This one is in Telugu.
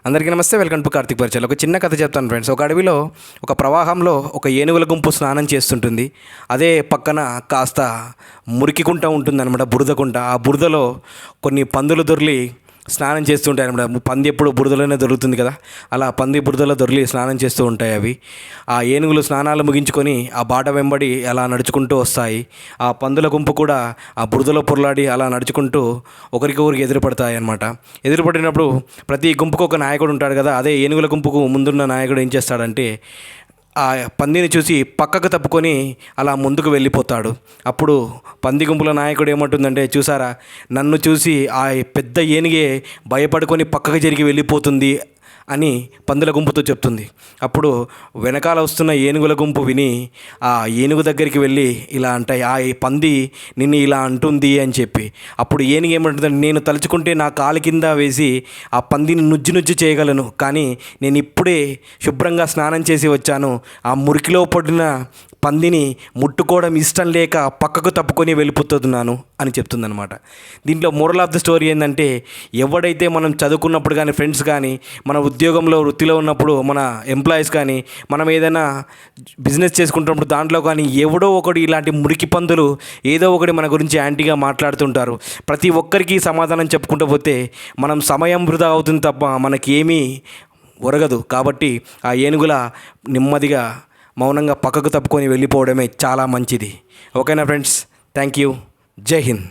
అందరికీ నమస్తే, వెల్కమ్ టు కార్తిక్ పరిచయాలు. ఒక చిన్న కథ చెప్తాను ఫ్రెండ్స్. ఒక అడవిలో ఒక ప్రవాహంలో ఒక ఏనుగుల గుంపు స్నానం చేస్తుంటుంది. అదే పక్కన కాస్త మురికికుంట ఉంటుందన్నమాట, బురదకుంట. ఆ బురదలో కొన్ని పందులు దొర్లి స్నానం చేస్తూ ఉంటాయి అనమాట. పంది ఎప్పుడు బురదలోనే దొరుకుతుంది కదా, అలా పంది బురదలో దొర్లి స్నానం చేస్తూ ఉంటాయి అవి. ఆ ఏనుగులు స్నానాలు ముగించుకొని ఆ బాట వెంబడి అలా నడుచుకుంటూ వస్తాయి. ఆ పందుల గుంపు కూడా ఆ బురదలో పొరలాడి అలా నడుచుకుంటూ ఒకరికొకరికి ఎదురుపడతాయి అన్నమాట. ఎదురుపడినప్పుడు ప్రతి గుంపుకు ఒక నాయకుడు ఉంటాడు కదా, అదే ఏనుగుల గుంపుకు ముందున్న నాయకుడు ఏం చేస్తాడంటే ఆ పందిని చూసి పక్కకు తప్పుకొని అలా ముందుకు వెళ్ళిపోతాడు. అప్పుడు పంది గుంపుల నాయకుడు ఏమంటుందంటే, చూసారా, నన్ను చూసి ఆ పెద్ద ఏనుగే భయపడుకొని పక్కకు జరిగి వెళ్ళిపోతుంది అని పందుల గుంపుతో చెప్తుంది. అప్పుడు వెనకాల వస్తున్న ఏనుగుల గుంపు విని ఆ ఏనుగు దగ్గరికి వెళ్ళి ఇలా అంటాయి, ఆ పంది నిన్ను ఇలా అంటుంది అని చెప్పి. అప్పుడు ఏనుగు ఏమంటుందంటే, నేను తలుచుకుంటే నా కాలు కింద వేసి ఆ పందిని నుజ్జు చేయగలను, కానీ నేను ఇప్పుడే శుభ్రంగా స్నానం చేసి వచ్చాను, ఆ మురికిలో పడిన పందిని ముట్టుకోవడం ఇష్టం లేక పక్కకు తప్పుకొని వెళ్ళిపోతున్నాను అని చెప్తుందనమాట. దీంట్లో మోరల్ ఆఫ్ ద స్టోరీ ఏంటంటే, ఎవడైతే మనం చదువుకున్నప్పుడు కానీ, ఫ్రెండ్స్ కానీ, మన ఉద్యోగంలో వృత్తిలో ఉన్నప్పుడు మన ఎంప్లాయీస్ కానీ, మనం ఏదైనా బిజినెస్ చేసుకుంటున్నప్పుడు దాంట్లో కానీ ఎవడో ఒకటి ఇలాంటి మురికి పందులు ఏదో ఒకటి మన గురించి యాంటీగా మాట్లాడుతుంటారు. ప్రతి ఒక్కరికి సమాధానం చెప్పుకుంటూ పోతే మనం సమయం వృధా అవుతుంది తప్ప మనకి ఏమీ ఒరగదు. కాబట్టి ఆ ఏనుగుల నెమ్మదిగా మౌనంగా పక్కకు తప్పుకొని వెళ్ళిపోవడమే చాలా మంచిది. ఓకేనా ఫ్రెండ్స్, థ్యాంక్ యూ, జై హింద్.